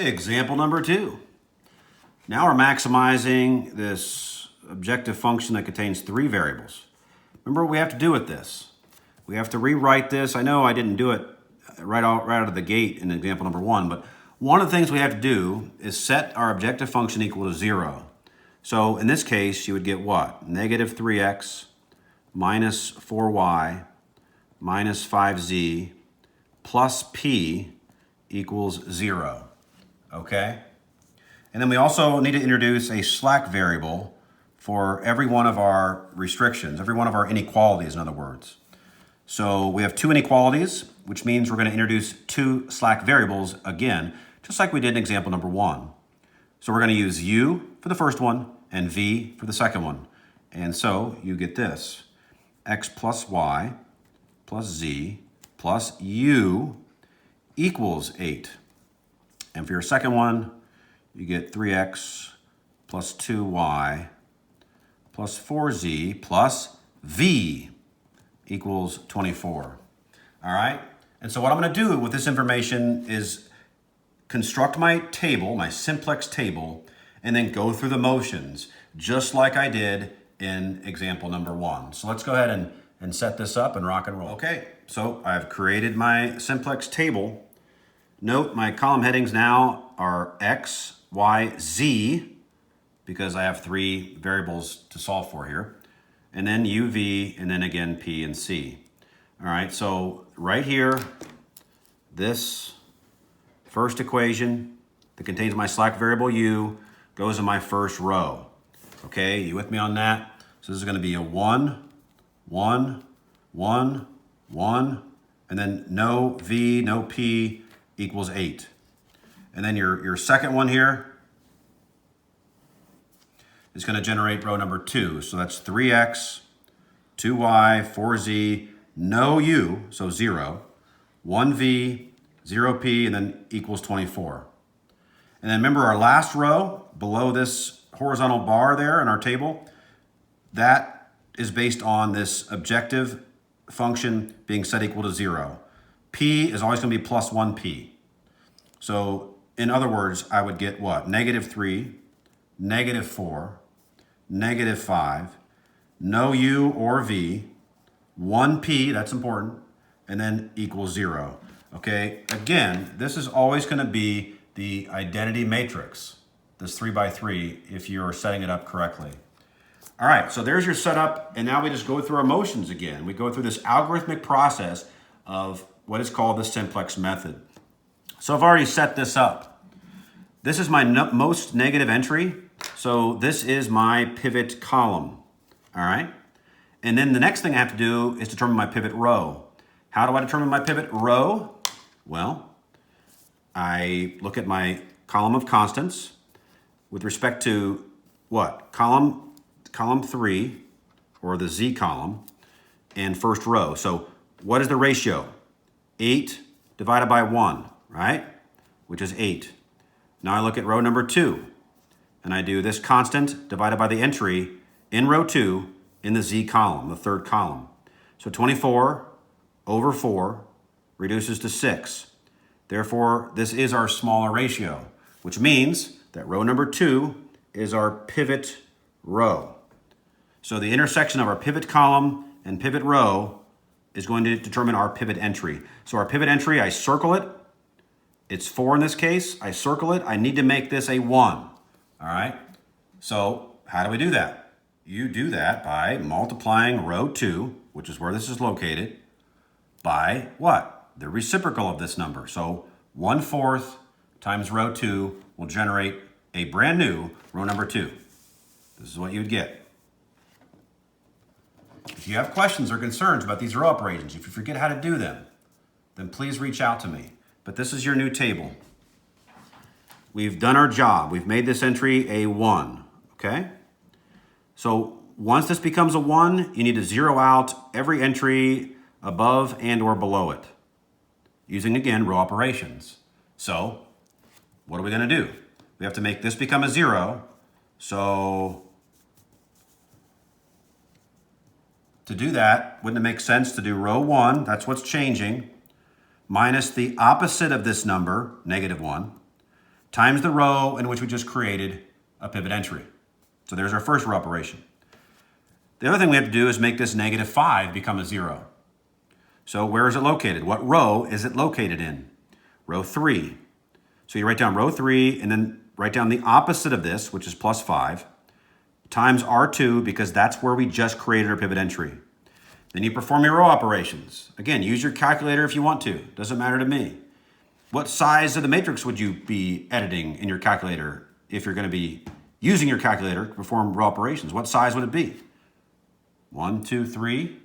Example number 2. Now we're maximizing this objective function that contains 3 variables. Remember what we have to do with this. We have to rewrite this. I know I didn't do it right out of the gate in example number 1, but one of the things we have to do is set our objective function equal to 0. So in this case, you would get what? Negative 3x minus 4y minus 5z plus p equals 0. Okay? And then we also need to introduce a slack variable for every one of our restrictions, every one of our inequalities, in other words. So we have 2 inequalities, which means we're going to introduce 2 slack variables again, just like we did in example number 1. So we're going to use u for the first one and v for the second one. And so you get this, x plus y plus z plus u equals 8. And for your second one, you get 3x plus 2y plus 4z plus v equals 24. All right? And so what I'm going to do with this information is construct my table, my simplex table, and then go through the motions, just like I did in example number 1. So let's go ahead and set this up and rock and roll. Okay, so I've created my simplex table. Note my column headings now are x, y, z, because I have 3 variables to solve for here, and then u, v, and then again p and c. All right, so right here, this first equation that contains my slack variable u goes in my first row. Okay, you with me on that? So this is going to be a 1, 1, 1, 1, and then no v, no p equals 8. And then your second one here is going to generate row number 2. So that's 3x, 2y, 4z, no u, so 0, 1v, 0p, and then equals 24. And then remember our last row below this horizontal bar there in our table, that is based on this objective function being set equal to 0. P is always going to be plus 1p. So in other words, I would get what? Negative 3, negative 4, negative 5, no u or v, 1p, that's important, and then equals 0. Okay, again, this is always going to be the identity matrix, this 3 by 3, if you're setting it up correctly. All right, so there's your setup, and now we just go through our motions again. We go through this algorithmic process of what is called the simplex method. So I've already set this up. This is my most negative entry, so this is my pivot column, all right? And then the next thing I have to do is determine my pivot row. How do I determine my pivot row? Well, I look at my column of constants with respect to what? Column 3, or the z column, and first row. So what is the ratio? 8 divided by 1, right? Which is 8. Now I look at row number 2, and I do this constant divided by the entry in row 2 in the z column, the third column. So 24 over 4 reduces to 6. Therefore, this is our smaller ratio, which means that row number 2 is our pivot row. So the intersection of our pivot column and pivot row is going to determine our pivot entry. So our pivot entry, I circle it. It's 4 in this case. I circle it. I need to make this a 1. All right? So how do we do that? You do that by multiplying row 2, which is where this is located, by what? The reciprocal of this number. So 1/4 times row 2 will generate a brand new row number 2. This is what you would get. If you have questions or concerns about these row operations, if you forget how to do them, then please reach out to me. But this is your new table. We've done our job. We've made this entry a 1, okay? So once this becomes a 1, you need to zero out every entry above and or below it, using, again, row operations. So what are we going to do? We have to make this become a 0. So to do that, wouldn't it make sense to do row 1, that's what's changing, minus the opposite of this number, negative 1, times the row in which we just created a pivot entry. So there's our first row operation. The other thing we have to do is make this -5 become a 0. So where is it located? What row is it located in? Row 3. So you write down row 3 and then write down the opposite of this, which is +5, times R2 because that's where we just created our pivot entry. Then you perform your row operations. Again, use your calculator if you want to. Doesn't matter to me. What size of the matrix would you be editing in your calculator if you're going to be using your calculator to perform row operations? What size would it be? 1, 2, 3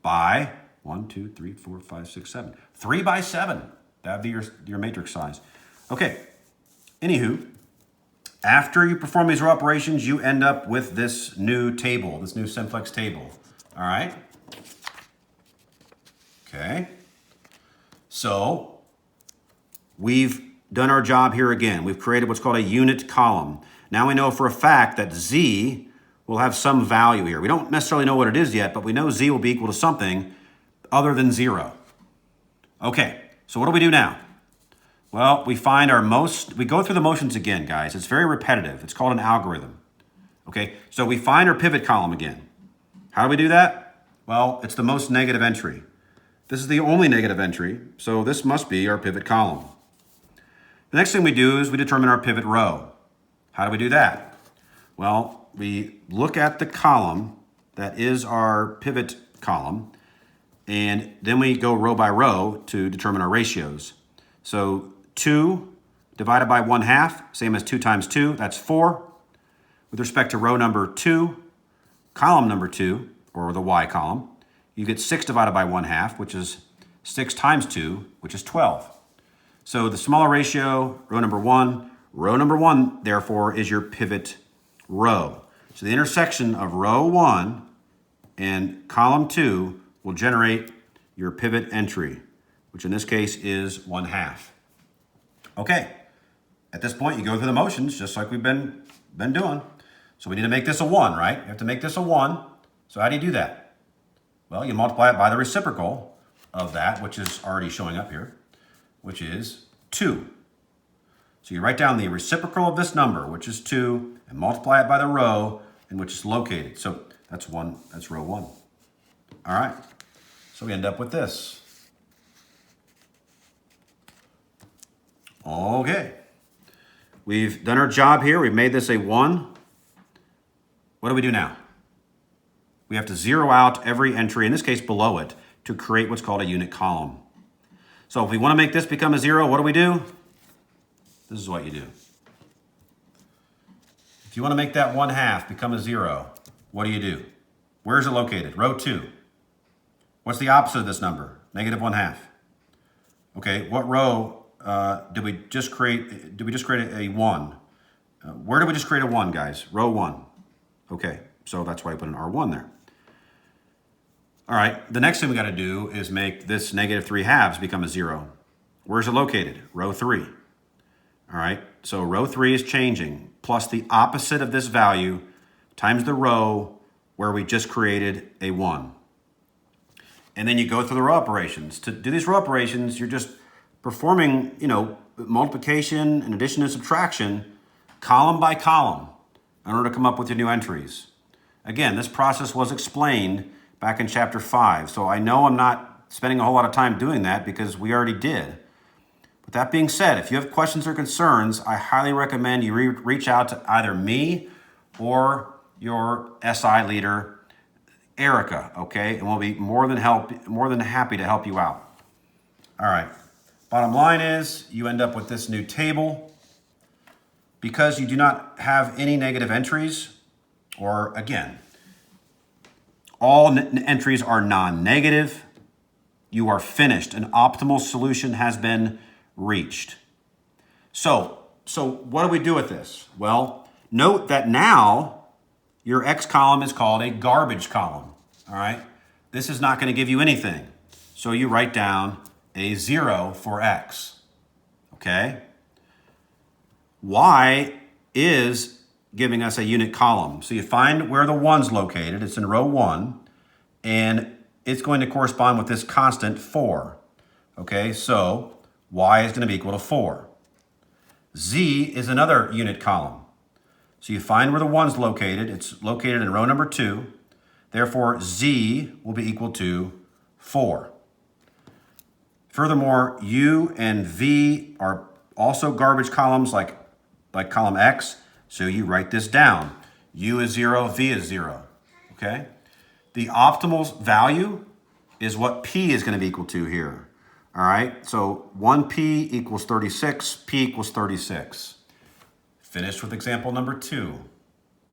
by 1, 2, 3, 4, 5, 6, 7. 3 by 7. That'd be your matrix size. Okay. Anywho, after you perform these row operations, you end up with this new table, this new simplex table. All right? Okay. So we've done our job here again. We've created what's called a unit column. Now we know for a fact that Z will have some value here. We don't necessarily know what it is yet, but we know Z will be equal to something other than 0. Okay, so what do we do now? Well, we go through the motions again, guys. It's very repetitive. It's called an algorithm. Okay, so we find our pivot column again. How do we do that? Well, it's the most negative entry. This is the only negative entry, so this must be our pivot column. The next thing we do is we determine our pivot row. How do we do that? Well, we look at the column that is our pivot column, and then we go row by row to determine our ratios. So 2 divided by 1/2, same as 2 times 2, that's 4. With respect to row number 2, column number 2, or the Y column, you get 6 divided by 1/2, which is 6 times 2, which is 12. So the smaller ratio, row number 1. Row number 1, therefore, is your pivot row. So the intersection of row 1 and column 2 will generate your pivot entry, which in this case is 1/2. Okay, at this point you go through the motions just like we've been doing. So we need to make this a 1, right? You have to make this a 1. So how do you do that? Well, you multiply it by the reciprocal of that, which is already showing up here, which is 2. So you write down the reciprocal of this number, which is 2, and multiply it by the row in which it's located. So that's row 1. All right, so we end up with this. Okay, we've done our job here. We've made this a 1. What do we do now? We have to zero out every entry, in this case below it, to create what's called a unit column. So if we want to make this become a 0, what do? This is what you do. If you want to make that 1/2 become a 0, what do? Where is it located? Row 2. What's the opposite of this number? -1/2. Okay, what row did we just create? Did we just create a 1? Where did we just create a 1, guys? Row 1. Okay, so that's why I put an R1 there. All right, the next thing we got to do is make this -3/2 become a 0. Where's it located? Row 3. All right, so row 3 is changing, plus the opposite of this value times the row where we just created a 1. And then you go through the row operations. To do these row operations, you're just performing, multiplication and addition and subtraction column by column in order to come up with your new entries. Again, this process was explained back in chapter 5, so I know I'm not spending a whole lot of time doing that because we already did. With that being said, if you have questions or concerns, I highly recommend you reach out to either me or your SI leader, Erica, okay? And we'll be more than happy to help you out. All right. Bottom line is you end up with this new table. Because you do not have any negative entries, or again, all entries are non-negative, you are finished. An optimal solution has been reached. So what do we do with this? Well, note that now your X column is called a garbage column, all right? This is not going to give you anything. So you write down a 0 for X, okay? Y is giving us a unit column. So you find where the 1's located. It's in row 1, and it's going to correspond with this constant 4. Okay, so Y is going to be equal to 4. Z is another unit column. So you find where the 1's located. It's located in row number 2. Therefore, Z will be equal to 4. Furthermore, U and V are also garbage columns like column X. So you write this down. U is 0, V is 0. Okay? The optimal value is what P is going to be equal to here. All right? So 1P equals 36, P equals 36. Finished with example number 2.